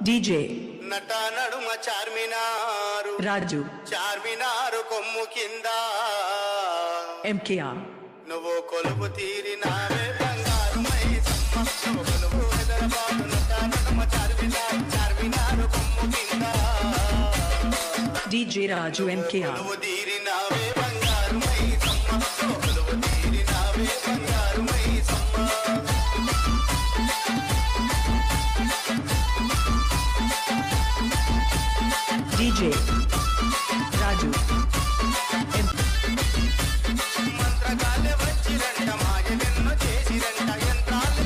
DJ నట నడుమ Charminar Raju Charminar కొమ్ము కింద MKR నువ్వు కొలువు తీరినావే బంగారు మైసమ్మ నువ్వు కొలువు హైదరాబాదు నట నడుమ చార్మినారు చార్మినారు కొమ్ము కింద DJ Raju MKR కొలువు తీరినావే బంగారు మైసమ్మ నువ్వు కొలువు తీరినావే బంగారు మైసమ్మ DJ Raju మంత్రగాలే వచ్చిరంట మాయలెన్నో చేసిరంట యంత్రాలు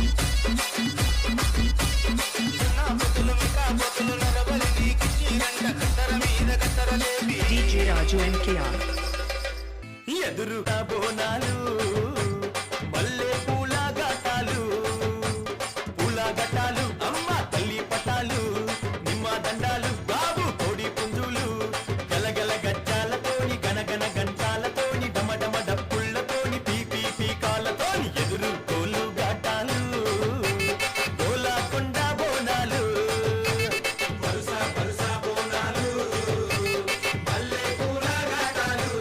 నా బతులు మికా బతులు నరబలి నీకిచ్చిరంట గద్దర మీద గద్దరలేపి DJ Raju MKR ఎదురుగా బోనాలు పల్లె పూల ఘటాలు అమ్మ తల్లి పటాలు నిమ్మ దండాలు బాబు కోడి పుంజులు గలగల గజ్జాలతోని గనగన గంటాలతోని డమడమ డప్పుళ్లతోని పీపీ పీకాలతోని ఎదురు కోలు ఘటాలు గోలాకొండ బోనాలు వరుస వరుస బోనాలు పల్లె పూల ఘటాలు